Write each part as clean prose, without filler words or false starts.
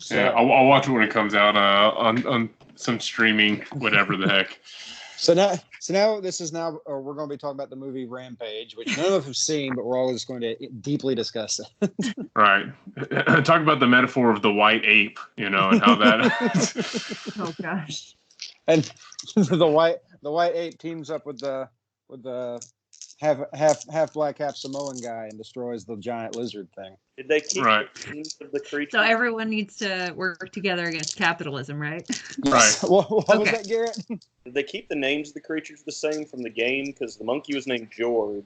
Yeah, I'll watch it when it comes out on some streaming, whatever the heck. So now this is we're going to be talking about the movie Rampage, which none of us have seen, but we're always going to deeply discuss it. Right. Talk about the metaphor of the white ape, and how that. Oh gosh. And the white ape teams up with the half black, half Samoan guy and destroys the giant lizard thing. Did they keep Right. the names of the creatures? So everyone needs to work together against capitalism, right? Yes. Right. What was Okay. that, Garrett? Did they keep the names of the creatures the same from the game? Because the monkey was named George.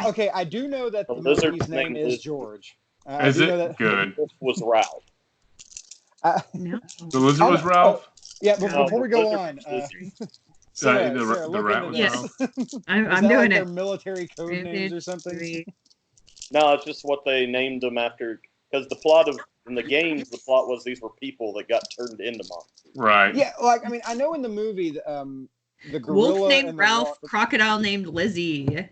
Okay, I do know that the lizard monkey's name named is Lizard. George. Is it? That. Good. This was Ralph. No. The lizard was Ralph? Yeah, but No, before we the go lizard on, was Lizard. Sarah, the look rat into was this. Ralph? I'm Is that doing like it. their military code names or something? No, it's just what they named them after. Because in the games, the plot was these were people that got turned into monsters. Right. Yeah, I know in the movie, the gorilla Wolf named and Ralph, the rock, crocodile named Lizzie.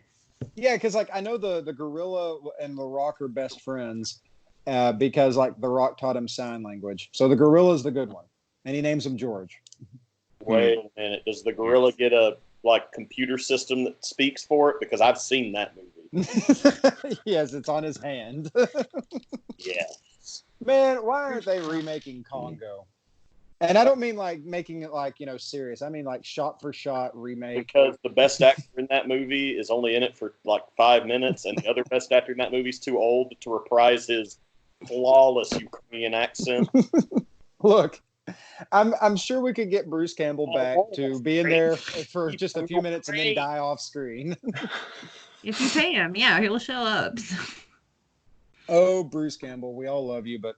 yeah, because I know the gorilla and the rock are best friends, because the rock taught him sign language. So the gorilla's the good one, and he names him George. Wait a minute. Does the gorilla get a computer system that speaks for it? Because I've seen that movie. Yes, it's on his hand. Yeah. Man, why aren't they remaking Congo? And I don't mean making it serious. I mean shot for shot remake. Because the best actor in that movie is only in it for 5 minutes, and the other best actor in that movie is too old to reprise his flawless Ukrainian accent. Look, I'm sure we could get Bruce Campbell back to be in there for just a few minutes and then die off screen. If you pay him, yeah, he'll show up. Oh, Bruce Campbell, we all love you, but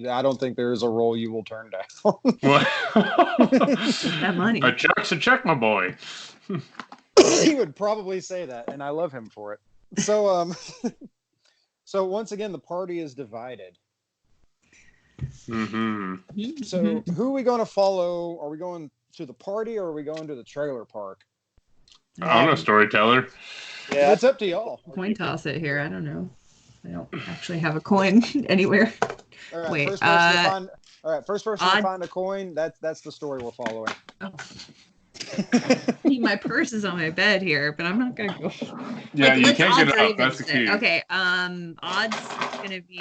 I don't think there is a role you will turn down. What? That money. A check's a check, my boy. He would probably say that, and I love him for it. So, so once again, the party is divided. Mm-hmm. So, who are we going to follow? Are we going to the party, or are we going to the trailer park? I don't know, Storyteller. Yeah. It's up to y'all. Coin toss it here. I don't know. I don't actually have a coin anywhere. All right, Wait, first person to find a coin. That's the story we're following. Oh. My purse is on my bed here, but I'm not gonna go. Yeah, you let's can't odds get or up. That's the evens key. it. Okay, odds gonna be.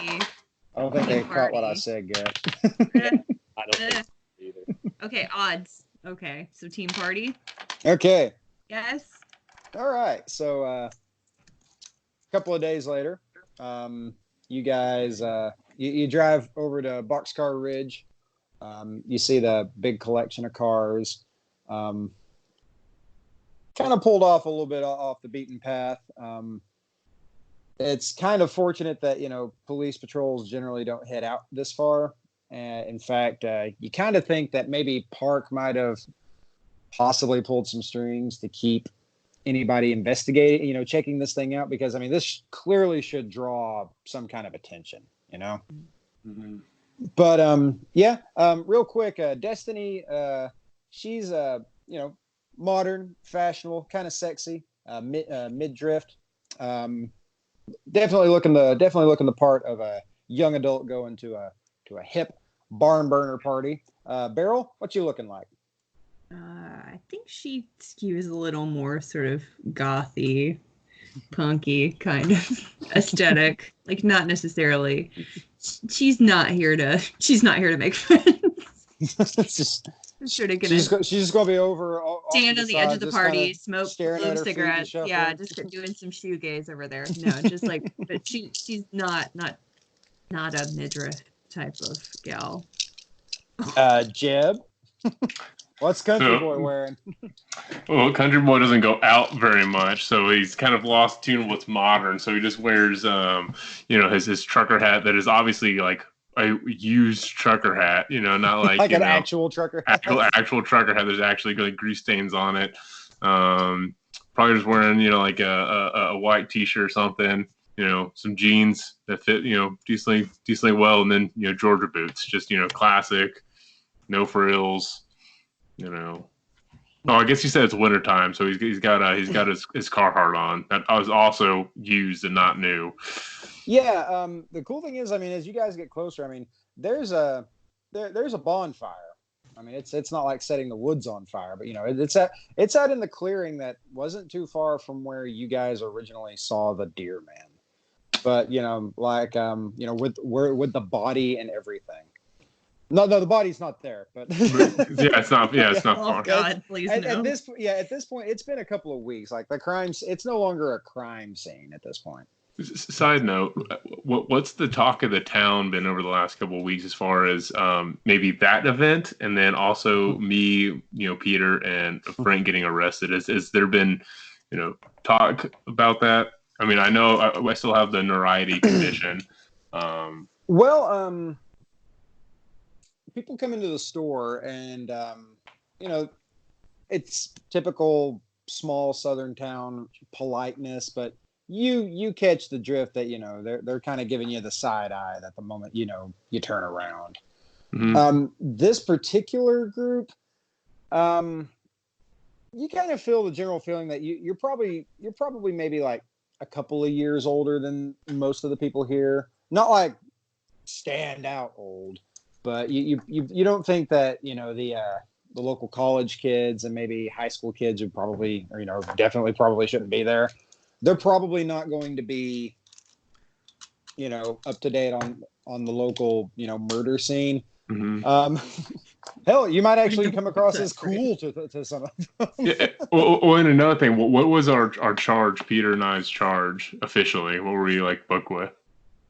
I don't think they caught what I said, Garrett. I don't think so either. Okay, odds. Okay, so team party. Okay. Yes. All right. So a couple of days later, you guys you drive over to Boxcar Ridge. You see the big collection of cars. Kind of pulled off a little bit off the beaten path. It's kind of fortunate that police patrols generally don't head out this far. In fact, you kind of think that maybe Park might have possibly pulled some strings to keep anybody investigating, checking this thing out, because this clearly should draw some kind of attention, Mm-hmm. But real quick, Destiny, she's modern, fashionable, kind of sexy, mid-drift. Definitely looking the part of a young adult going to a hip barn burner party. Beryl, what you looking like? I think she skews a little more sort of gothy, punky kind of aesthetic. Not necessarily. She's not here to make friends. It's just Sort of she's just gonna be over. Stand on the edge of the party, smoke staring at her feet and cigarettes. Yeah, shuffling. just doing some shoegaze over there. No, just but she's not a midriff type of gal. Jeb, what's Country Boy wearing? Well, Country Boy doesn't go out very much, so he's kind of lost tune of what's modern. So he just wears, his trucker hat that is obviously like a used trucker hat, not like an actual trucker hat. Actual trucker hat. There's actually like grease stains on it. Probably just wearing, like a white t-shirt or something. Some jeans that fit, decently well, and then Georgia boots, just classic, no frills. Oh, I guess you said it's wintertime, so he's got his Carhartt on. That was also used and not new. Yeah, the cool thing is, as you guys get closer, there's there's a bonfire. I mean, it's not like setting the woods on fire, but it's out in the clearing that wasn't too far from where you guys originally saw the deer man. But with the body and everything. No, the body's not there. But it's not. Yeah, it's not Oh far. God, please no. at this point, it's been a couple of weeks. Like the crimes, it's no longer a crime scene at this point. Side note, what's the talk of the town been over the last couple of weeks as far as maybe that event, and then also me, Peter and Frank getting arrested? Has there been, talk about that? I mean, I know I still have the notoriety condition. People come into the store and, it's typical small Southern town politeness, but you catch the drift that, they're kind of giving you the side eye at the moment, you turn around. Mm-hmm. This particular group, you kind of feel the general feeling that you're probably maybe like a couple of years older than most of the people here. Not like stand out old, but you don't think that the local college kids and maybe high school kids who probably definitely probably shouldn't be there. They're probably not going to be up to date on the local murder scene. Mm-hmm. Hell, you might actually come across as cool to some of them. Yeah. Well, and another thing, what was our charge? Peter and I's charge officially. What were you booked with?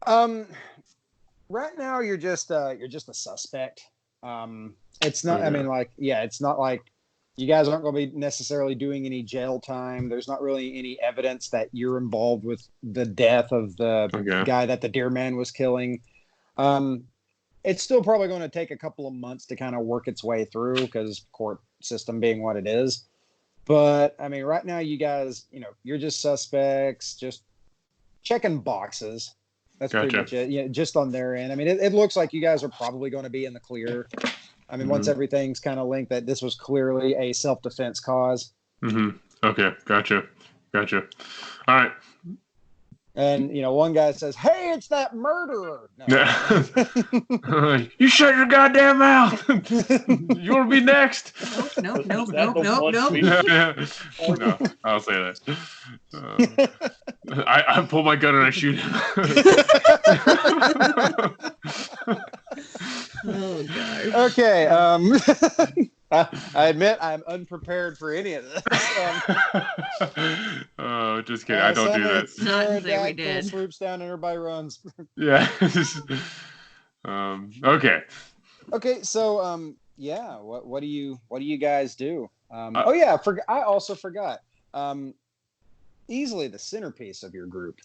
Right now you're just a suspect. It's not. Okay. I mean, it's not like you guys aren't going to be necessarily doing any jail time. There's not really any evidence that you're involved with the death of the guy that the deer man was killing. It's still probably going to take a couple of months to kind of work its way through because court system being what it is. But I mean, right now you guys, you're just suspects, just checking boxes. That's pretty much it. Yeah, just on their end. I mean, it looks like you guys are probably going to be in the clear. I mean, once everything's kind of linked, that this was clearly a self-defense cause. Mm-hmm. Okay, gotcha. All right. And one guy says, "Hey, it's that murderer." No. You shut your goddamn mouth. You want to be next? Nope. No, I'll say that. I pull my gun and I shoot him. Oh God. Okay. I admit I'm unprepared for any of this. Oh, just kidding. I don't do that. Not to say we did. Swoops down and everybody runs. Yeah. Okay. Okay. So, what do you guys do? I also forgot. Easily the centerpiece of your group.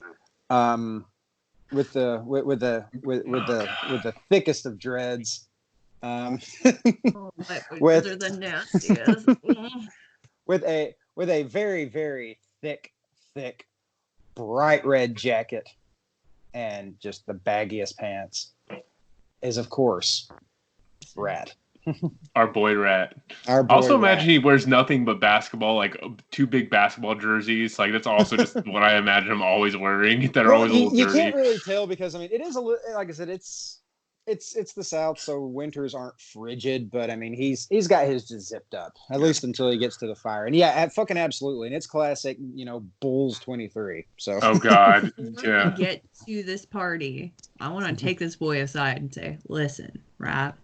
With the thickest of dreads. With the nastiest. with a very, very thick, bright red jacket and just the baggiest pants is, of course, Rat. Our boy Rat. Also, imagine he wears nothing but basketball, like two big basketball jerseys. Like that's also just what I imagine him always wearing. That are always a little dirty. You can't really tell because I mean, it is a little. Like I said, it's the South, so winters aren't frigid. But I mean, he's got his just zipped up at least until he gets to the fire. And yeah, fucking absolutely. And it's classic, Bulls 23. So. Oh God, yeah. When we get to this party, I want to take this boy aside and say, "Listen, Rat.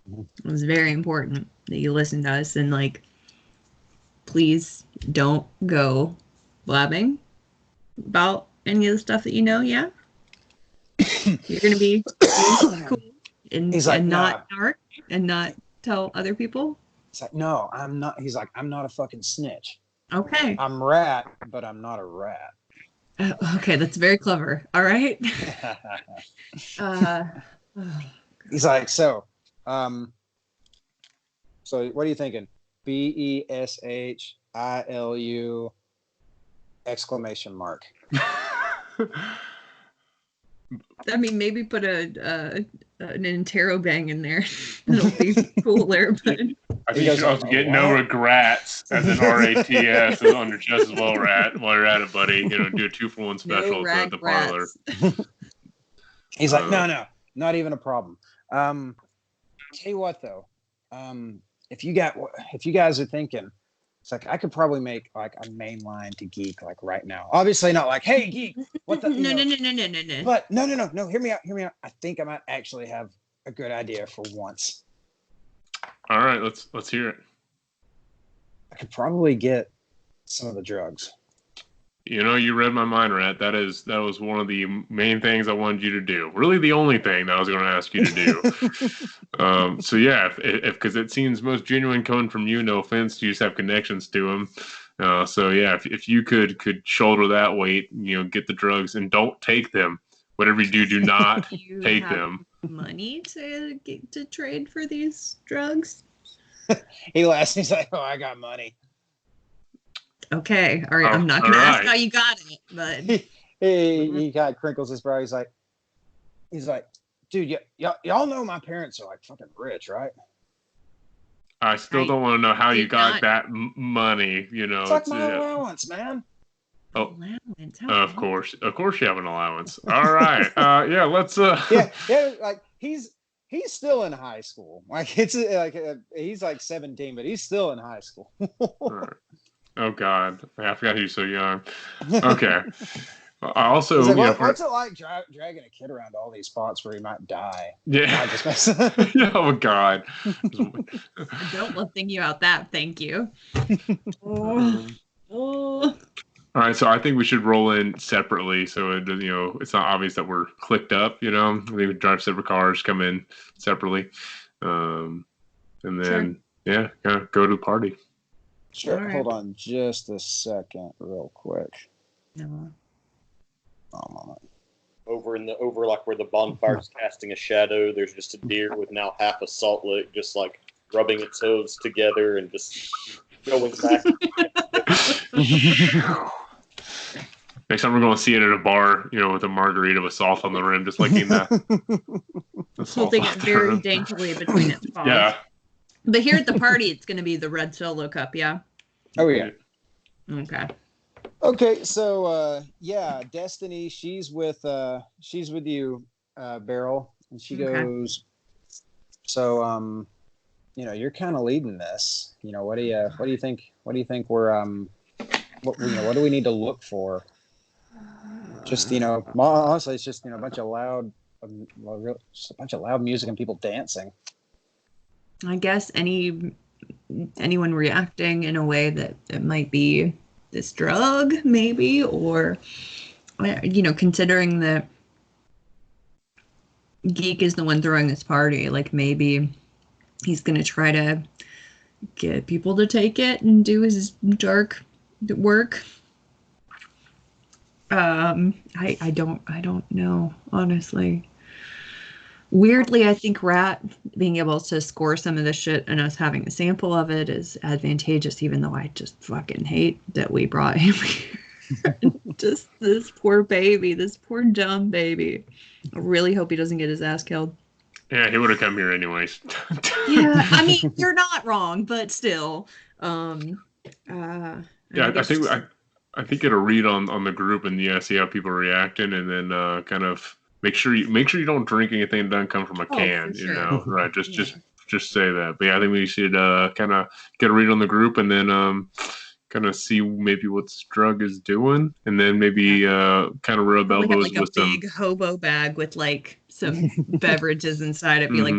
It was very important that you listen to us and please don't go blabbing about any of the stuff that you know. Yeah, you're gonna be cool and not dark and not tell other people." He's like, "No, I'm not." He's like, "I'm not a fucking snitch. Okay, I'm Rat, but I'm not a rat." Okay, that's very clever. All right. He's like, so what are you thinking? BESHILU exclamation mark. I mean, maybe put an interrobang in there. It'll be cooler. But I think you should also get no regrets as an RATS under just as well, Rat. While you're at it, buddy, do a 2-for-1 special at the parlor. He's like, no, not even a problem. tell you what though, if you guys are thinking, it's like I could probably make like a main line to Geek like right now. Obviously not like, hey Geek, what the No. But no, hear me out. I think I might actually have a good idea for once. All right, let's hear it. I could probably get some of the drugs. You know, you read my mind, Rat. That was one of the main things I wanted you to do. Really, the only thing that I was going to ask you to do. So yeah, if because it seems most genuine coming from you. No offense, you just have connections to him. So yeah, if you could shoulder that weight, you know, get the drugs and don't take them. Whatever you do not take them. Money to trade for these drugs? He laughs. He's like, "Oh, I got money." Okay, all right. I'm not gonna ask how you got it, but he kind of crinkles his brow. He's like, dude, y'all know my parents are like fucking rich, right? I still don't want to know how you got that money. You know, it's like my allowance, man. Oh, allowance. Of course you have an allowance. All right, yeah, let's. Yeah, like he's still in high school. Like it's like he's like 17, but he's still in high school. Right. Oh God, I forgot he's so young. Okay. I also, like, what's it like dragging a kid around all these spots where he might die? Yeah. Oh God. I don't love thinking about that. Thank you. Oh. All right, so I think we should roll in separately, so it's not obvious that we're clicked up. You know, we drive separate cars, come in separately, and then kind of go to the party. Sure. Right. Hold on just a second, real quick. No. Over like where the bonfire's casting a shadow, there's just a deer with now half a salt lick, just like rubbing its hooves together and just going back. Next time we're going to see it at a bar, with a margarita with salt on the rim, just licking that. Holding it very daintily between its paws. Yeah. But here at the party, it's going to be the red Solo cup, yeah? Oh, yeah. Okay, so, Destiny, she's with you, Beryl, and she goes, so, you're kind of leading this. What do you think we're, what do we need to look for? Just, honestly, it's just, a bunch of loud music and people dancing. I guess anyone reacting in a way that it might be this drug, maybe, or, considering that Geek is the one throwing this party, like maybe he's going to try to get people to take it and do his dark work. I don't know, honestly. Weirdly, I think Rat being able to score some of this shit and us having a sample of it is advantageous, even though I just fucking hate that we brought him here. Just this poor baby, this poor dumb baby. I really hope he doesn't get his ass killed. Yeah, he would have come here anyways. Yeah, I mean, you're not wrong, but still. I think it'll read on the group and see how people are reacting, and then kind of make sure you don't drink anything that doesn't come from a can. Sure. Right? Just say that. But yeah, I think we should kind of get a read on the group, and then kind of see maybe what this drug is doing, and then maybe kind of rub elbows with some big hobo bag with like some beverages inside it. Be like,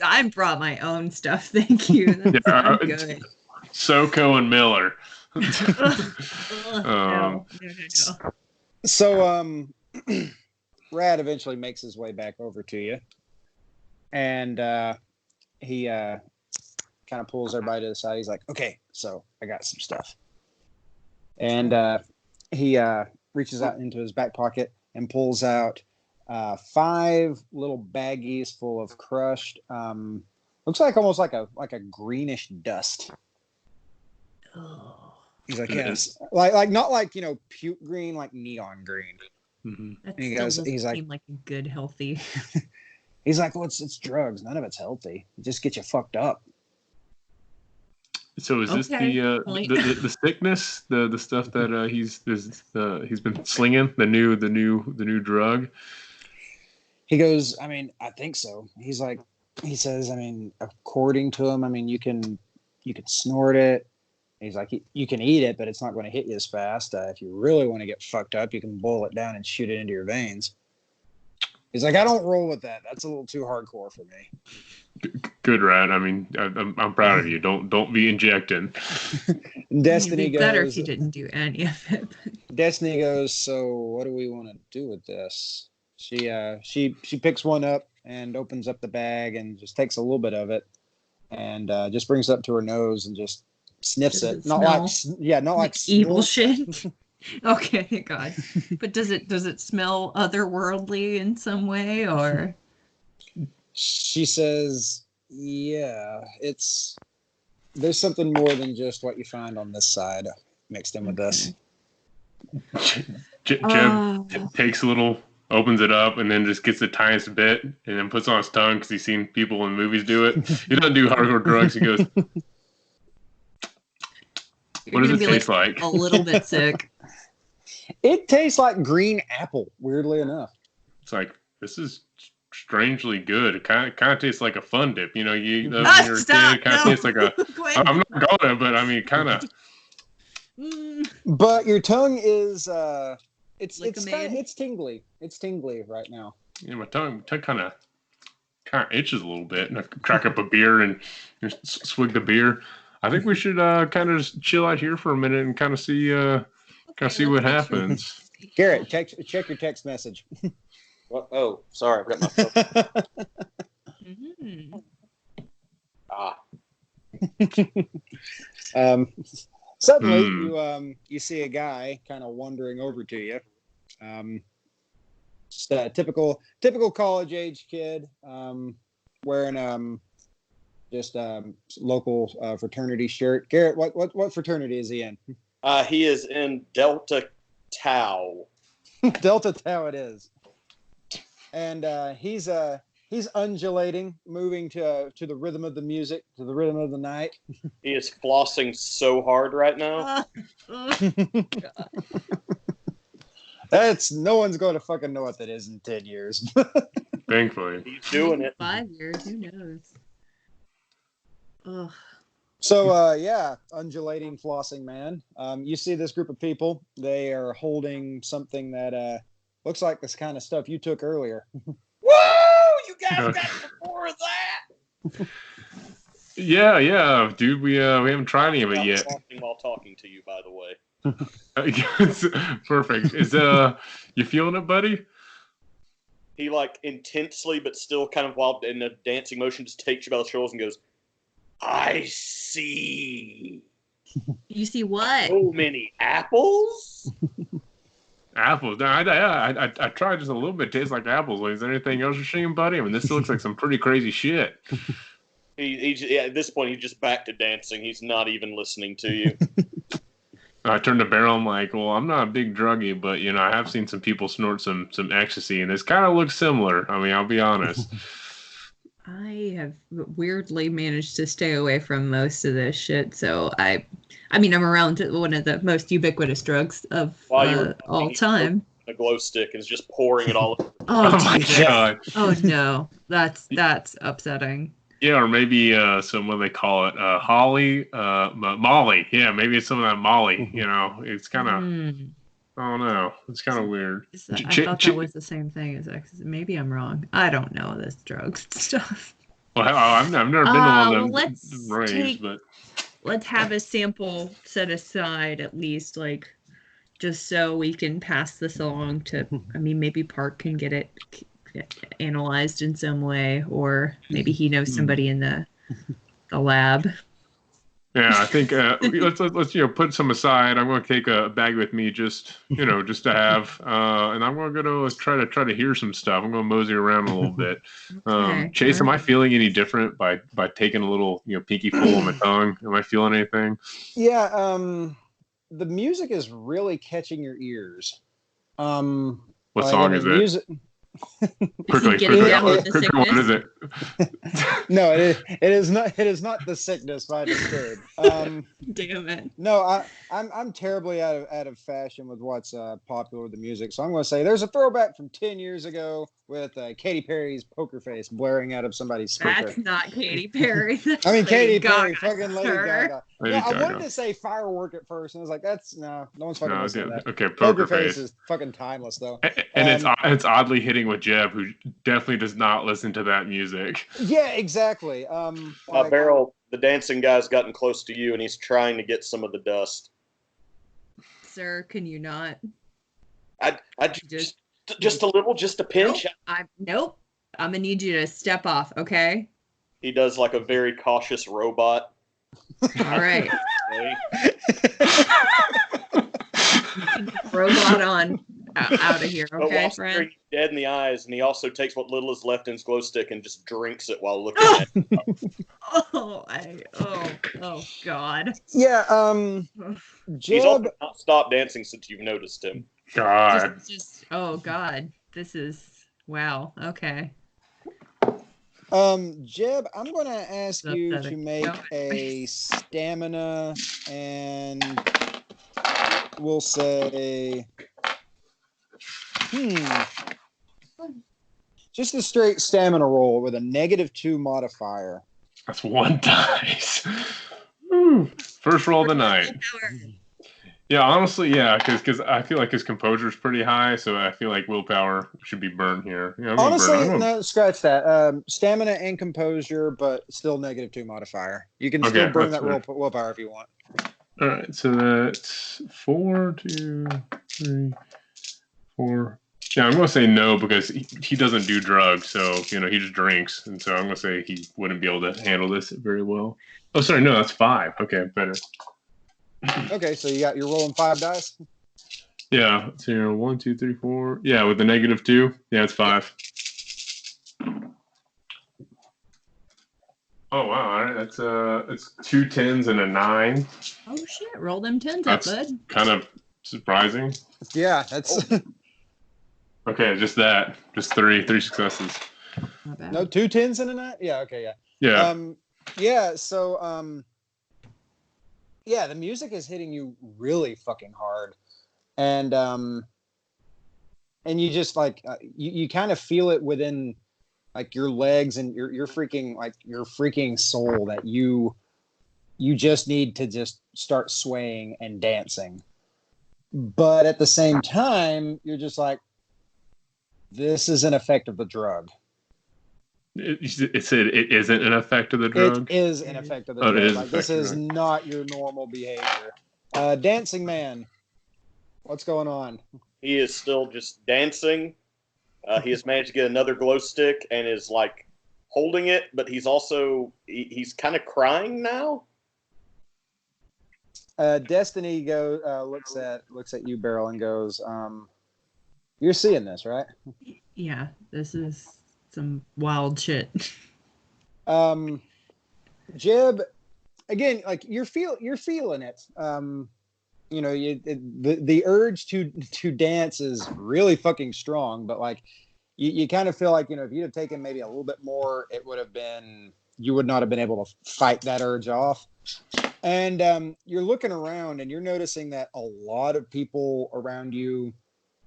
I brought my own stuff. Thank you. That's good. SoCo and Miller. No. So Rad eventually makes his way back over to you, and he kind of pulls everybody to the side. He's like, okay, so I got some stuff, and he reaches out into his back pocket and pulls out 5 little baggies full of crushed looks like almost like a greenish dust. Oh. He's like, yes, like not like puke green, like neon green. Mm-hmm. That he's like, seem like a good healthy. He's like, well, it's drugs. None of it's healthy. It just gets you fucked up. So is this the sickness, the stuff that he's been slinging, the new drug? He goes, I mean, I think so. He's like, he says, I mean, according to him, I mean, you can snort it. He's like, you can eat it, but it's not going to hit you as fast. If you really want to get fucked up, you can boil it down and shoot it into your veins. He's like, I don't roll with that. That's a little too hardcore for me. Good, Rat. I mean, I'm proud of you. Don't be injecting. Destiny It'd be goes. better if you didn't do any of it. Destiny goes. So, what do we want to do with this? She picks one up and opens up the bag and just takes a little bit of it and just brings it up to her nose and just sniffs Does it. it Not smell like evil snort. shit. Okay, God. But does it smell otherworldly in some way, or? She says, "Yeah, there's something more than just what you find on this side mixed in with this." Jeb takes a little, opens it up, and then just gets the tiniest bit, and then puts it on his tongue because he's seen people in movies do it. He doesn't do hardcore drugs. He goes, "What does it taste like?" A little bit sick. It tastes like green apple. Weirdly enough, It's like, this is strangely good. It kind of tastes like a Fun Dip. You know, you eat those when you're a kid. It kind of tastes like a. I'm not gonna, but I mean, kind of. But your tongue is it's tingly. It's tingly right now. Yeah, my tongue kind of itches a little bit, and I crack up a beer and just swig the beer. I think we should kind of just chill out here for a minute and kind of see what happens. Garrett, check your text message. What? Oh, sorry, I've got my phone. Suddenly, you see a guy kind of wandering over to you. Just a typical college age kid, wearing just local fraternity shirt. Garrett, what fraternity is he in? He is in Delta Tau. Delta Tau it is. And he's undulating, moving to the rhythm of the music, to the rhythm of the night. He is flossing so hard right now. No one's going to fucking know what that is in 10 years. Thankfully. He's doing it. 5 years, who knows? Ugh. So, undulating, flossing man. You see this group of people. They are holding something that looks like this kind of stuff you took earlier. Woo! You guys got some more of that? Yeah, dude. We haven't tried any of it yet. While talking to you, by the way. Perfect. Is you feeling it, buddy? He like intensely, but still kind of while in a dancing motion, just takes you by the shoulders and goes, "I see." You see what? So many apples. Apples. No, I tried just a little bit. It tastes like apples. Is there anything else you're seeing, buddy? I mean, this looks like some pretty crazy shit. At this point, he's just back to dancing. He's not even listening to you. I turned to Beryl. I'm like, well, I'm not a big druggie, but I have seen some people snort some ecstasy, and this kind of looks similar. I mean, I'll be honest. I have weirdly managed to stay away from most of this shit, so I'm around one of the most ubiquitous drugs of all time. A glow stick and is just pouring it all over. Oh my God! Oh no, that's upsetting. Yeah, or maybe some, what do they call it? Molly. Yeah, maybe it's some of that Molly. It's kind of. I don't know. It's kind of weird. I thought that was the same thing as ecstasy. Maybe I'm wrong. I don't know this drugs stuff. Well, I've never been on them raves, but let's have a sample set aside at least, like, just so we can pass this along to. I mean, maybe Park can get it analyzed in some way, or maybe he knows somebody in the lab. Yeah, I think let's put some aside. I'm going to take a bag with me, just to have, and I'm going to go try to hear some stuff. I'm going to mosey around a little bit. Okay. Chase, am I feeling any different by taking a little pinky full on my tongue? Am I feeling anything? Yeah, the music is really catching your ears. What song is it? Quickly, what is it? No, it is not. It is not The Sickness by Disturbed. Damn it! No, I'm terribly out of fashion with what's popular with the music. So I'm going to say there's a throwback from 10 years ago with Katy Perry's Poker Face blaring out of somebody's speaker. That's not Katy Perry. I mean, Katy Gaga, Perry, fucking Lady sir. Gaga. Lady I Gaga. wanted to say Firework at first, and I was like, that's no one's fucking listening to that. Okay, Poker Face is fucking timeless, though. And it's oddly hitting with Jeb, who definitely does not listen to that music. Yeah, exactly. Beryl, the dancing guy's gotten close to you, and he's trying to get some of the dust. Sir, can you not? I just a little, just a pinch. Nope. I'm gonna need you to step off, okay? He does like a very cautious robot. All right. Robot on out of here, okay, friend? He's dead in the eyes, and he also takes what little is left in his glow stick and just drinks it while looking at it. Oh God. Yeah, He's also Jeb. not stopped dancing since you've noticed him. God. Oh God. This is wow. Okay. Jeb, I'm going to ask you to make a stamina, and we'll say, just a straight stamina roll with a -2 modifier. That's 1 dice. Woo. First roll of the night. Yeah, honestly, yeah, because I feel like his composure is pretty high, so I feel like willpower should be burnt here. Yeah, honestly, no, scratch that. Stamina and composure, but still -2 modifier. You can still burn that willpower if you want. All right, so that's 4, 2, 3, 4. Yeah, I'm going to say no because he doesn't do drugs, so, he just drinks. And so I'm going to say he wouldn't be able to handle this very well. Oh, sorry, no, that's 5. Okay, better. Okay, so you're rolling 5 dice? Yeah, so 1, 2, 3, 4. Yeah, with the -2. Yeah, it's 5. Oh, wow. All right, it's 2 10s and a 9. Oh, shit. Roll them 10s up, bud. Kind of surprising. Yeah, that's... Okay, just that. Just 3 successes. Not bad. No, 2 10s and a 9? Yeah, okay, yeah. Yeah. Yeah, so, yeah, the music is hitting you really fucking hard. And you just, like, you kind of feel it within, like, your legs and your freaking soul that you just need to just start swaying and dancing. But at the same time, you're just like, this is an effect of the drug. It said it isn't an effect of the drug? It is an effect of the drug. Like, this is not your normal behavior. Dancing man, what's going on? He is still just dancing. He has managed to get another glow stick and is like holding it, but he's also he's kind of crying now. Destiny looks at you, Beryl, and goes, "You're seeing this, right?" Yeah, this is some wild shit. Jeb, again, like you're feeling it. The urge to dance is really fucking strong, but like you kind of feel like, if you'd have taken maybe a little bit more, you would not have been able to fight that urge off. And you're looking around and you're noticing that a lot of people around you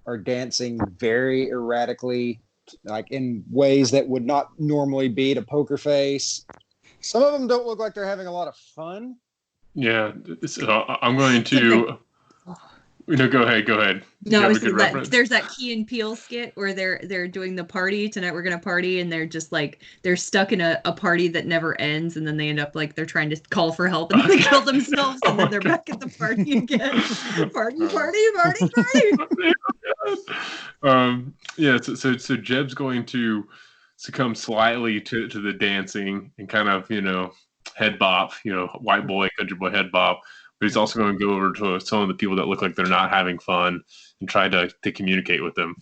are dancing very erratically, like in ways that would not normally be to Poker Face. Some of them don't look like they're having a lot of fun. Yeah, so I'm going to. Go ahead. No, there's that Key and Peele skit where they're doing the party tonight. We're gonna party, and they're just like they're stuck in a party that never ends, and then they end up like they're trying to call for help, and they kill themselves, and then they're back at the party again. Party. Yeah. So Jeb's going to succumb slightly to the dancing and kind of head bop, white boy, country boy head bop. But he's also going to go over to some of the people that look like they're not having fun and try to communicate with them.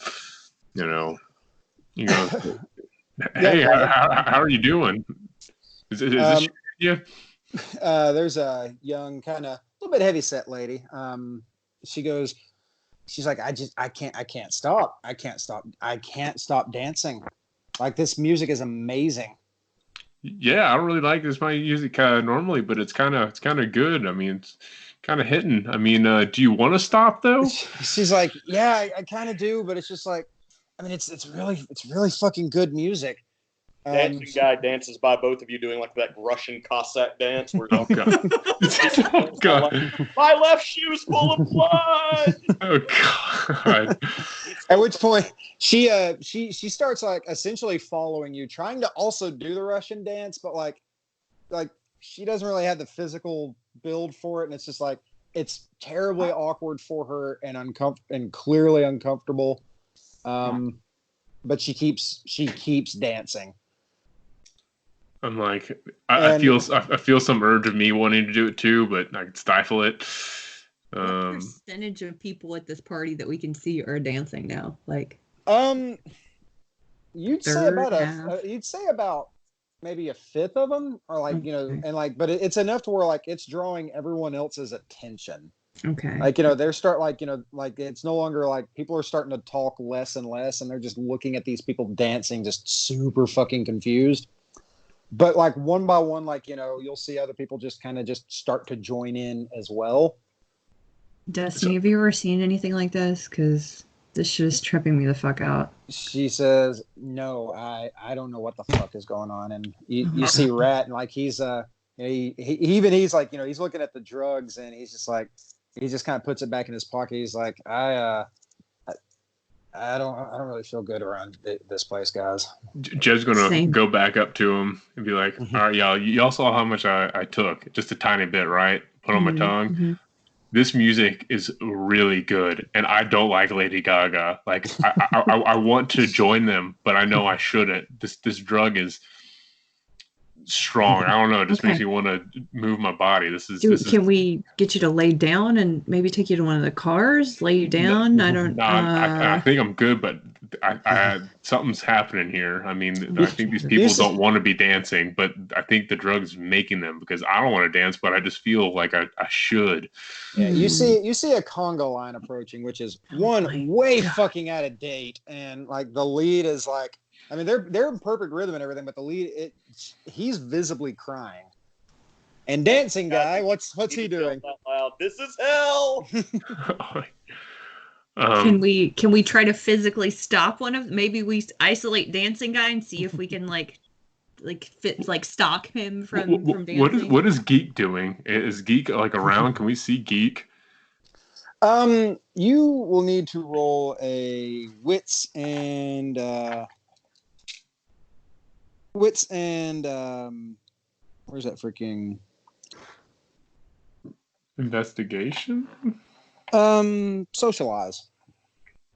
Hey, how are you doing? Is this you? There's a young, kind of a little bit heavy-set lady. She's like, I can't stop dancing. Like, this music is amazing. Yeah, I don't really like this music normally, but it's kind of good. I mean, it's kind of hitting. I mean, do you want to stop though? She's like, yeah, I kind of do, but it's just like I mean, it's really fucking good music. Dancing guy dances by both of you doing like that Russian Cossack dance. Where Oh god! Oh god! My left shoe's full of blood. Oh god! At which point she starts like essentially following you, trying to also do the Russian dance, but like she doesn't really have the physical build for it, and it's just like it's terribly awkward for her and clearly uncomfortable. But she keeps dancing. I'm like, I feel some urge of me wanting to do it too, but I can stifle it. What percentage of people at this party that we can see are dancing now? Like, you'd say about maybe a fifth of them are like, and like, but it's enough to where like it's drawing everyone else's attention. Okay. Like, they're like it's no longer like people are starting to talk less and less, and they're just looking at these people dancing, just super fucking confused. But like one by one, like, you'll see other people just kind of just start to join in as well. Destiny, have you ever seen anything like this? Because this shit is tripping me the fuck out. She says, "No, I don't know what the fuck is going on." And you see Rat, and like he's he's like, he's looking at the drugs, and he's just like, he just kind of puts it back in his pocket. He's like, I don't really feel good around this place, guys. Jed's gonna go back up to him and be like, "All right, y'all saw how much I took, just a tiny bit, right? Put on my tongue. Mm-hmm. This music is really good, and I don't like Lady Gaga. Like, I want to join them, but I know I shouldn't. This drug is strong. I don't know. It just makes me want to move my body. Can we get you to lay down and maybe take you to one of the cars? Lay you down? I think I'm good, but I something's happening here. I mean, I think these people don't want to be dancing, but I think the drug's making them, because I don't want to dance, but I just feel like I should. Yeah, you see a Congo line approaching, which is way fucking out of date, and like the lead is like, I mean, they're in perfect rhythm and everything, but the lead, he's visibly crying. And dancing guy, what's he doing? Loud. This is hell. Can we try to physically stop one of? Maybe we isolate dancing guy and see if we can stop him from dancing. What is Geek doing? Is Geek like around? Can we see Geek? You will need to roll a wits and where's that freaking investigation? Socialize.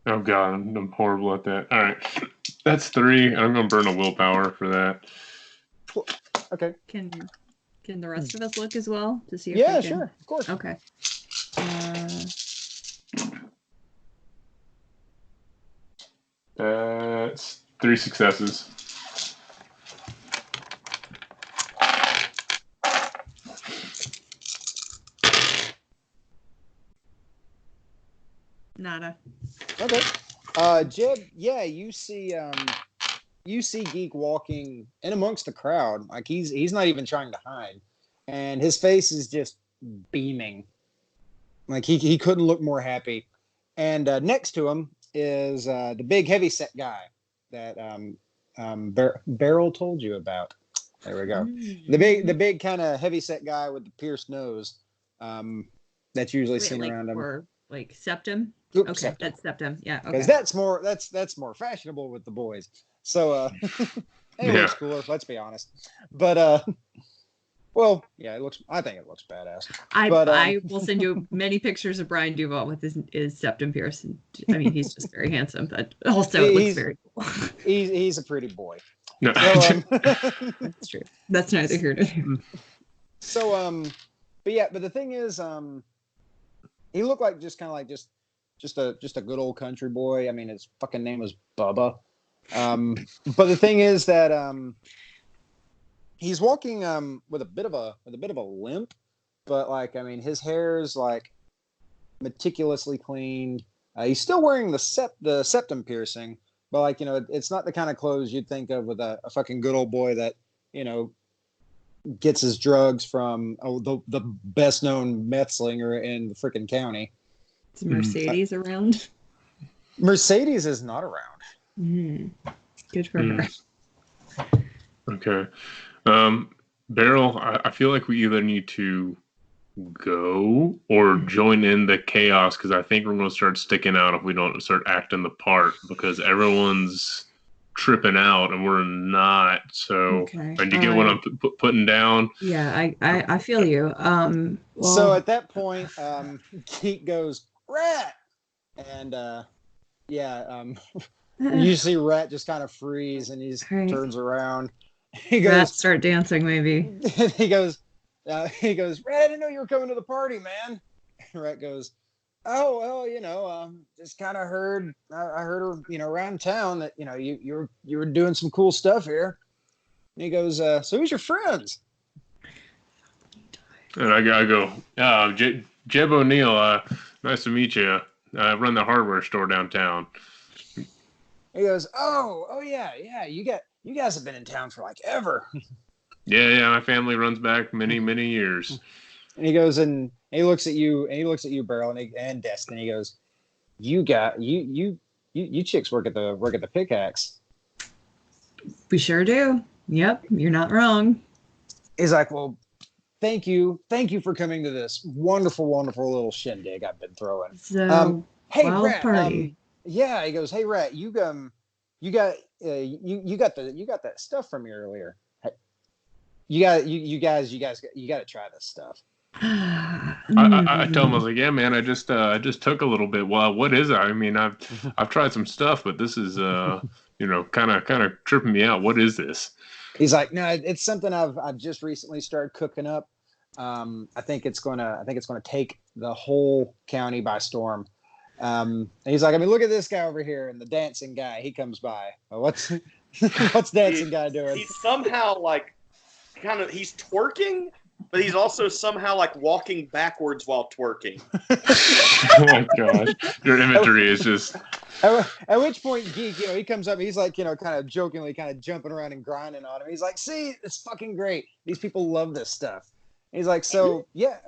Oh god, I'm horrible at that. All right, that's 3. I'm gonna burn a willpower for that. Okay. Can the rest of us look as well to see if we can? Sure, of course. Okay. That's 3 successes. Nada. Okay. Jeb, you see Geek walking in amongst the crowd. Like he's not even trying to hide, and his face is just beaming. Like he couldn't look more happy. And next to him is the big heavyset guy that Beryl told you about. There we go. The big kind of heavyset guy with the pierced nose. That's usually seen around him. Or like septum. Oops, okay, septum. That's septum. Yeah, okay. Because that's more fashionable with the boys. So it looks cooler. Let's be honest. But well, yeah, I think it looks badass. I will send you many pictures of Brian Duval with his septum pierced. I mean, he's just very handsome, but also it looks very cool. He's a pretty boy. No, so, that's true. That's neither here nor there. So but the thing is, he looked like just a good old country boy. I mean, his fucking name was Bubba. But the thing is that he's walking with a bit of a limp, but like, I mean, his hair is like meticulously cleaned. He's still wearing the septum piercing, but like, it's not the kind of clothes you'd think of with a fucking good old boy that gets his drugs from the best known meth slinger in the freaking county. Is Mercedes around? Mercedes is not around. Good for her. Okay. Beryl, I feel like we either need to go or join in the chaos, because I think we're going to start sticking out if we don't start acting the part, because everyone's tripping out and we're not. So, Okay. and you get what I'm putting down? Yeah, I feel you. Well, so at that point, Geek goes, Rat! And you see Rat just kind of freeze, and he turns around. He goes, Rats start dancing, maybe. he goes, Rat, I didn't know you were coming to the party, man. Rat goes, oh, well, just kind of heard, I heard, around town that, you were doing some cool stuff here. And he goes, so who's your friends? And I go, Jeb O'Neill, nice to meet you. I run the hardware store downtown. He goes, oh yeah, you guys have been in town for like ever. Yeah, my family runs back many years. And he goes and he looks at you, Beryl, and Destin. He goes, you chicks work at the pickaxe. We sure do. Yep, you're not wrong. He's like, well, thank you for coming to this wonderful little shindig I've been throwing. So, hey, wild Rat, party. Yeah, he goes, hey, Rat, you got that stuff from me earlier. You guys got to try this stuff. I tell him, I was like, yeah, man, I just took a little bit. Well, what is it? I mean, I've tried some stuff, but this is kind of tripping me out. What is this? He's like, no, it's something I've just recently started cooking up. I think it's gonna take the whole county by storm. And he's like, I mean, look at this guy over here, and the dancing guy. He comes by. Well, what's dancing guy doing? He's somehow he's twerking, but he's also somehow like walking backwards while twerking. Oh my gosh, your imagery is just. At which point, Geek, he comes up. He's like, kind of jokingly, kind of jumping around and grinding on him. He's like, "See, it's fucking great. These people love this stuff." He's like, "So, yeah."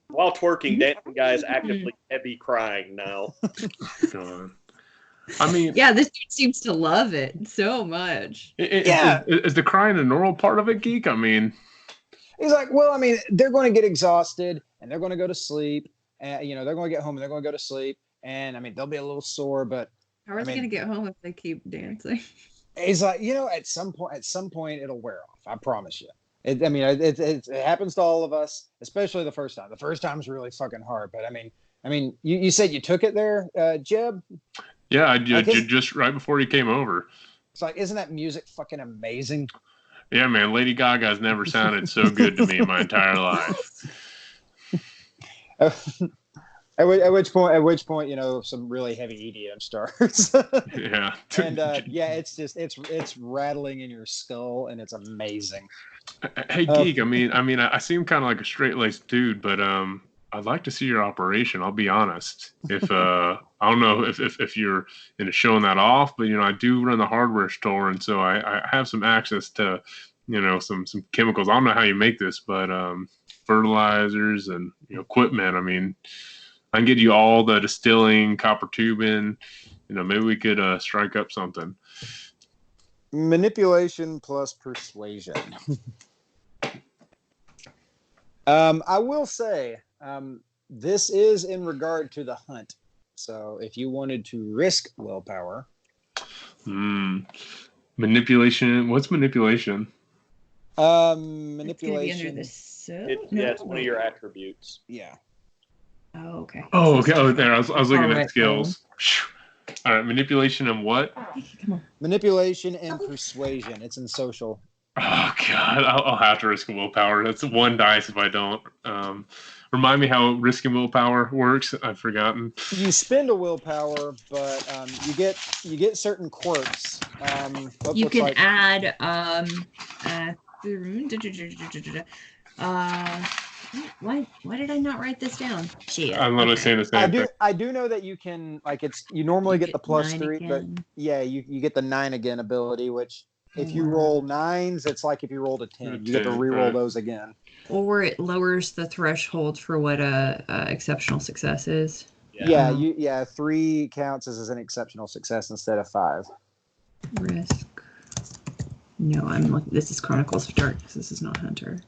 While twerking, dancing guy is actively heavy crying now. God. I mean, yeah, this dude seems to love it so much. Is the crying a normal part of it, Geek? I mean, he's like, well, I mean, they're going to get exhausted and they're going to go to sleep, and they're going to get home and they're going to go to sleep, and I mean, they'll be a little sore, but how are they going to get home if they keep dancing? He's like, at some point, it'll wear off. I promise you. It happens to all of us, especially the first time. The first time's really fucking hard, but I mean, you said you took it there, Jeb? Yeah, I did just right before you came over. It's like, isn't that music fucking amazing? Yeah, man, Lady Gaga's never sounded so good to me in my entire life. At which point, some really heavy EDM starts. Yeah. And it's rattling in your skull, and it's amazing. Hey, Geek, I seem kind of like a straight-laced dude, but I'd like to see your operation. I'll be honest. If I don't know if you're into showing that off, but I do run the hardware store, and so I have some access to some chemicals. I don't know how you make this, but fertilizers and equipment. I mean, I can get you all the distilling, copper tubing. Maybe we could strike up something. Manipulation plus persuasion. I will say, this is in regard to the hunt. So if you wanted to risk willpower. Manipulation. What's manipulation? Manipulation. It's one of your attributes. Yeah. Oh, okay. Oh, okay. Oh, there. I was looking at skills. All right. Manipulation and what? Come on. Manipulation and persuasion. It's in social. Oh God, I'll have to risk a willpower. That's one dice if I don't. Remind me how risking willpower works. I've forgotten. You spend a willpower, but you get certain quirks. You can add why did I not write this down? Shit. I'm literally saying the same thing. I do know that you can, you normally get the +3, again. But yeah, you get the 9 again ability, which if you roll 9s, it's like if you rolled a 10. You get to reroll those again. Or it lowers the threshold for what a exceptional success is. Yeah, 3 counts as an exceptional success instead of 5. Risk. No, I'm looking. This is Chronicles of Darkness. This is not Hunter.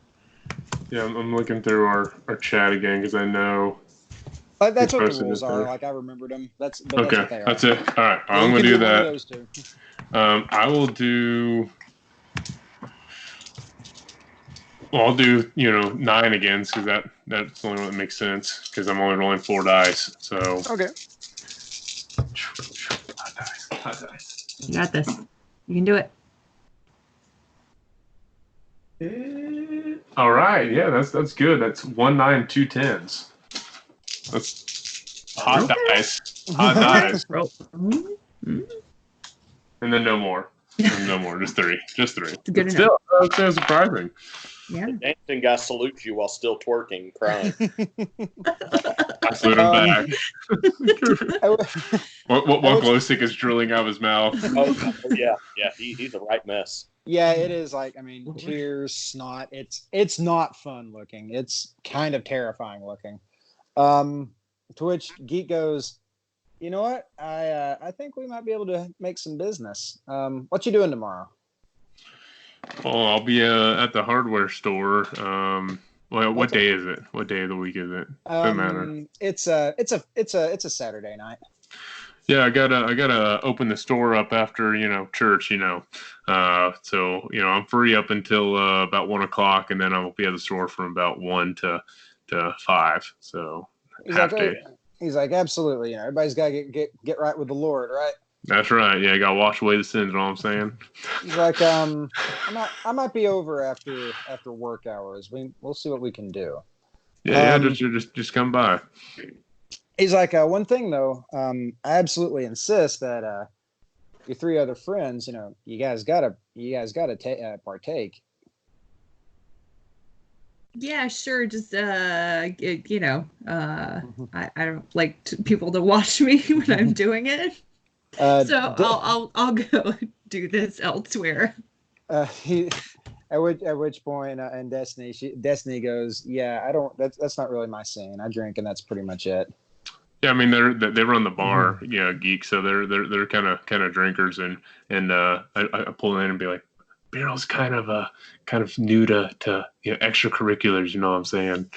Yeah, I'm looking through our chat again because I know. That's You what the posted rules it are. there. Like I remembered them. That's Okay, what they are. that's it. All right, Yeah, I'm you gonna can do one of that. those two. I will do. Well, I'll do 9 again because that's the only one that makes sense because I'm only rolling 4 dice. So. Okay. Hot dice. You got this. You can do it. All right, yeah, that's good. That's 1, 9, 2 10s. That's hot Okay. dice. Hot dice. Roll. Mm-hmm. And then no more. And no more. Just 3. Just 3. It's good Still, that's so surprising. Yeah. The dancing guy salutes you while still twerking, crying. I slid him back. I What glow stick is drilling out of his mouth? Oh yeah. He's a right mess. Yeah, it is. Like, I mean, tears, snot. It's not fun looking. It's kind of terrifying looking. To which Geek goes, you know what? I think we might be able to make some business. What you doing tomorrow? Well, I'll be at the hardware store. What Okay. day is it? What day of the week is it? Doesn't matter. It's a Saturday night. Yeah, I gotta open the store up after church. So I'm free up until about 1 o'clock, and then I'll be at the store from about 1 to 5. So half day. He's like, absolutely. Everybody's got to get right with the Lord, right? That's right. Yeah, I gotta wash away the sins. You know what I'm saying? He's like, I might be over after work hours. We'll see what we can do. Yeah, just come by. He's like, one thing though, I absolutely insist that your 3 other friends, you guys gotta partake. Yeah, sure. Just I don't like people to watch me when I'm doing it. So I'll go do this elsewhere. At which point, and Destiny goes, yeah, I don't. That's not really my scene. I drink, and that's pretty much it. Yeah, I mean they run the bar, geek. So they're kind of drinkers, and I pull in and be like, Beryl's kind of new to extracurriculars. You know what I'm saying?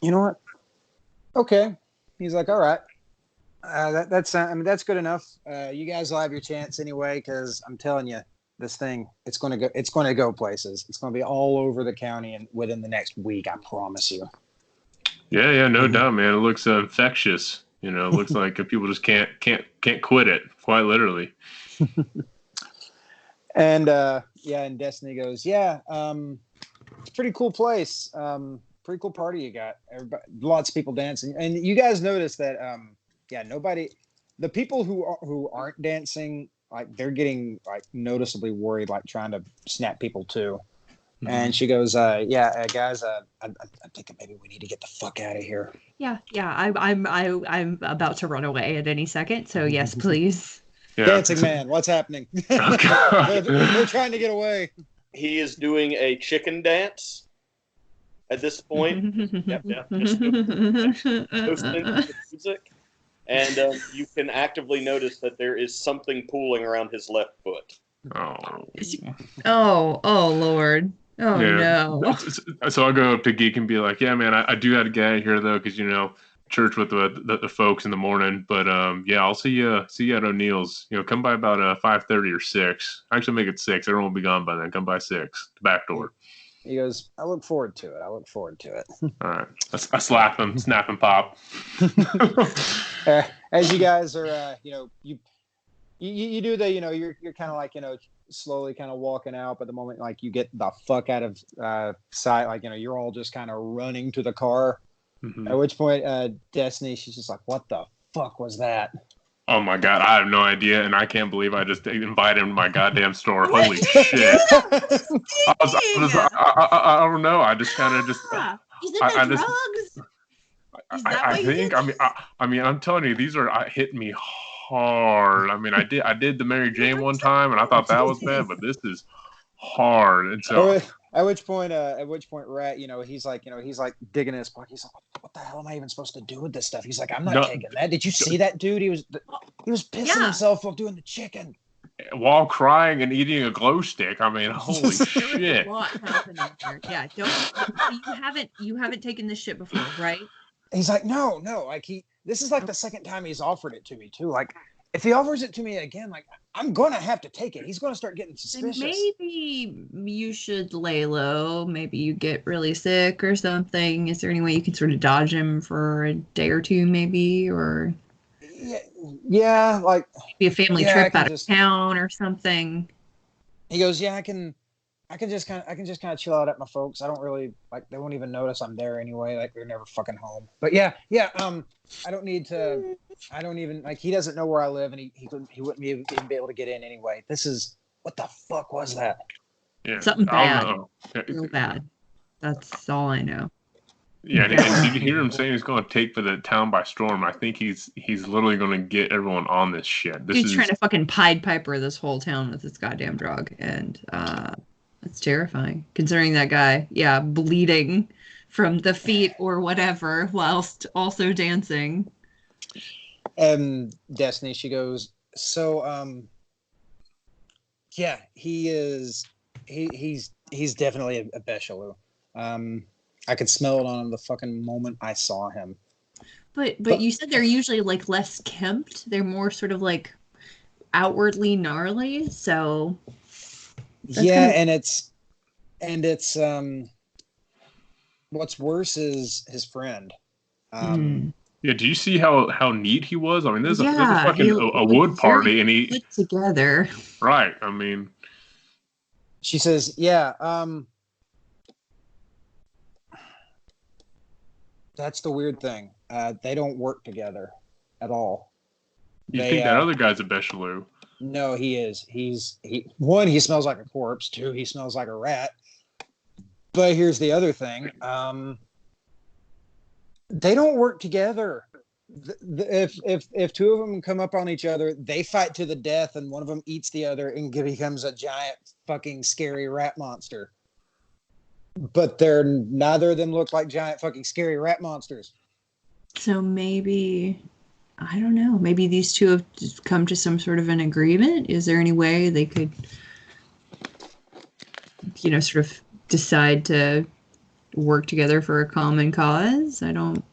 You know what? Okay. He's like, all right. That's good enough. You guys will have your chance anyway, because I'm telling you, this thing, it's going to go places. It's going to be all over the county and within the next week. I promise you. Yeah, no doubt, man. It looks infectious. It looks like people just can't quit it, quite literally. And and Destiny goes, yeah, it's a pretty cool place. Pretty cool party you got. Everybody, lots of people dancing, and you guys notice that the people who aren't dancing, like, they're getting like noticeably worried, like trying to snap people too. Mm-hmm. And she goes, guys, I think maybe we need to get the fuck out of here. Yeah. I'm about to run away at any second. So yes, please. Yeah. Dancing man, what's happening? They're trying to get away. He is doing a chicken dance at this point. Yep. Just listening to the music. And you can actively notice that there is something pooling around his left foot. Oh Lord. Oh, yeah. No. So I'll go up to Geek and be like, yeah, man, I do have to get out of here, though, because, church with the folks in the morning. But, I'll see you at O'Neill's. Come by about 5:30 or 6. Actually, make it 6. Everyone will be gone by then. Come by 6. The back door. He goes, I look forward to it. All right. I slap him, snap and pop. As you guys are, you do the, you're kind of like, slowly kind of walking out, but the moment like you get the fuck out of sight, like, you're all just kind of running to the car. Mm-hmm. At which point, Destiny, she's just like, what the fuck was that? Oh my God, I have no idea, and I can't believe I just invited him to my goddamn store. Holy shit! I don't know. I just kind of just. Is it the drugs? I think. I mean, I'm telling you, these are hitting me hard. I mean, I did the Mary Jane one time, and I thought that was bad, but this is hard. And so At which point, Rat, he's like digging in his pocket. He's like, "What the hell am I even supposed to do with this stuff?" He's like, "I'm not taking that." Did you see that dude? He was pissing himself while doing the chicken. While crying and eating a glow stick. I mean, holy shit! A lot happening there. Yeah, you haven't taken this shit before, right? He's like, no. Like this is like the second time he's offered it to me too. Like, if he offers it to me again, like I'm gonna have to take it. He's gonna start getting suspicious. Maybe you should lay low. Maybe you get really sick or something. Is there any way you can sort of dodge him for a day or two, maybe, or yeah, like maybe a family trip out of town or something? He goes, yeah, I can just kind of chill out at my folks. I don't really they won't even notice I'm there anyway. Like they're never fucking home. But yeah. I don't even he doesn't know where I live, and he wouldn't even be able to get in anyway. This is what the fuck was that? Yeah, something bad, real bad. That's all I know. Yeah, and did you hear him saying he's going to take the town by storm? I think he's literally going to get everyone on this shit. He's trying to fucking Pied Piper this whole town with this goddamn drug, and that's terrifying. Considering that guy, bleeding from the feet or whatever, whilst also dancing. Destiny, she goes, so he is. He's definitely a Bechalou. I could smell it on him the fucking moment I saw him. But you said they're usually like less kempt. They're more sort of like outwardly gnarly. So and it's what's worse is his friend. Yeah, do you see how neat he was? I mean, there's a fucking a wood party, and he put together. Right. I mean, she says, that's the weird thing. They don't work together at all. You think that other guy's a Bechalou? No, he is. One, he smells like a corpse. Two, he smells like a rat. But here's the other thing. They don't work together. If two of them come up on each other, they fight to the death, and one of them eats the other and becomes a giant fucking scary rat monster. But neither of them look like giant fucking scary rat monsters. So maybe, I don't know, maybe these two have just come to some sort of an agreement. Is there any way they could, sort of decide to work together for a common cause? I don't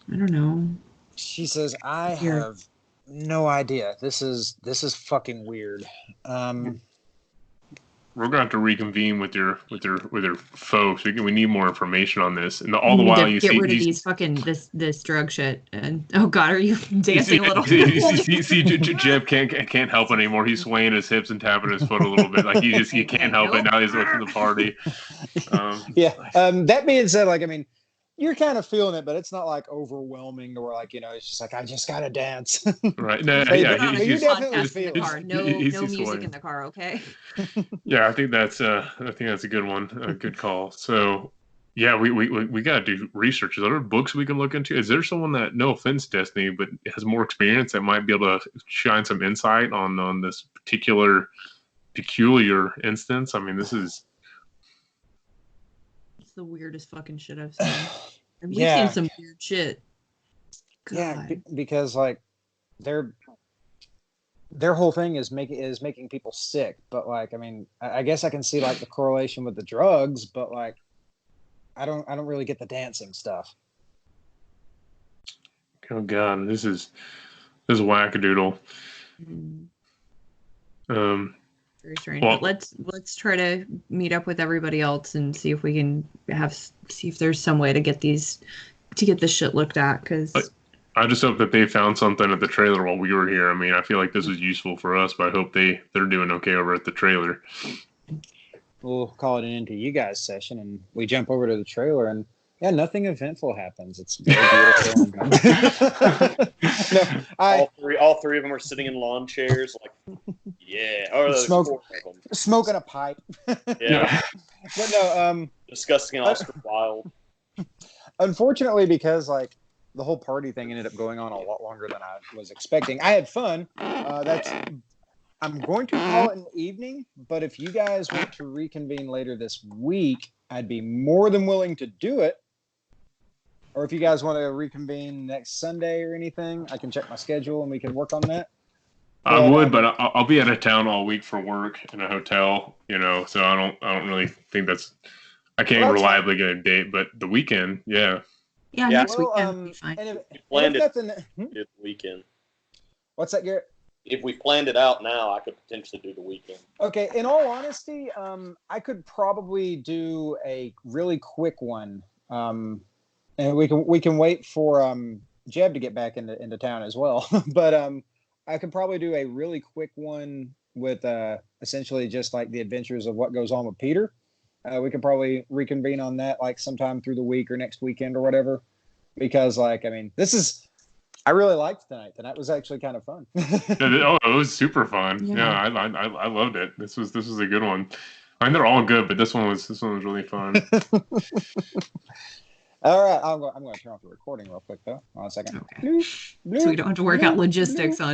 know. She says, I have no idea. This is fucking weird. We're gonna have to reconvene with your folks. We need more information on this. And all the while you get rid of these fucking this drug shit. And oh god, are you dancing a little? See, Jeb can't help anymore. He's swaying his hips and tapping his foot a little bit. Like he can't help it. Now he's looking at the party. That being said, you're kind of feeling it, but it's not like overwhelming or like, it's just like, I just got to dance. Right. No, you definitely feel it. No music in the car. Okay. Yeah. I think that's a good one. A good call. So yeah, we got to do research. Is there books we can look into? Is there someone that, no offense, Destiny, but has more experience that might be able to shine some insight on this peculiar instance? This is the weirdest fucking shit I've seen. And we've seen some weird shit. God. Yeah, because like their whole thing is making people sick. But like, I guess I can see like the correlation with the drugs, but like, I don't really get the dancing stuff. Oh god, this is wackadoodle. Very strange. Well, but let's try to meet up with everybody else and see if we can see if there's some way to get this shit looked at. Because I just hope that they found something at the trailer while we were here. I feel like this was useful for us, but I hope they're doing okay over at the trailer. We'll call it an into you guys session, and we jump over to the trailer, and nothing eventful happens. It's very beautiful. All three of them are sitting in lawn chairs, like, smoking a pipe. Yeah. But no, discussing Oscar Wilde. Unfortunately, because like the whole party thing ended up going on a lot longer than I was expecting. I had fun. I'm I'm going to call it an evening, but if you guys want to reconvene later this week, I'd be more than willing to do it. Or if you guys want to reconvene next Sunday or anything, I can check my schedule and we can work on that. I would, but I'll be out of town all week for work in a hotel, so I don't really think I can't reliably get a date, but the weekend, yeah. Yeah, next weekend would be fine. And We planned it Hmm? this weekend. What's that, Garrett? If we planned it out now, I could potentially do the weekend. Okay, in all honesty, I could probably do a really quick one. And we can wait for Jeb to get back into town as well. But I could probably do a really quick one with essentially just like the adventures of what goes on with Peter. We could probably reconvene on that like sometime through the week or next weekend or whatever. Because I really liked tonight. Tonight was actually kind of fun. Oh, it was super fun. Yeah. I loved it. This was a good one. I mean, they're all good, but this one was really fun. All right, I'm going to turn off the recording real quick though. Hold on a second. Okay. So we don't have to work out logistics on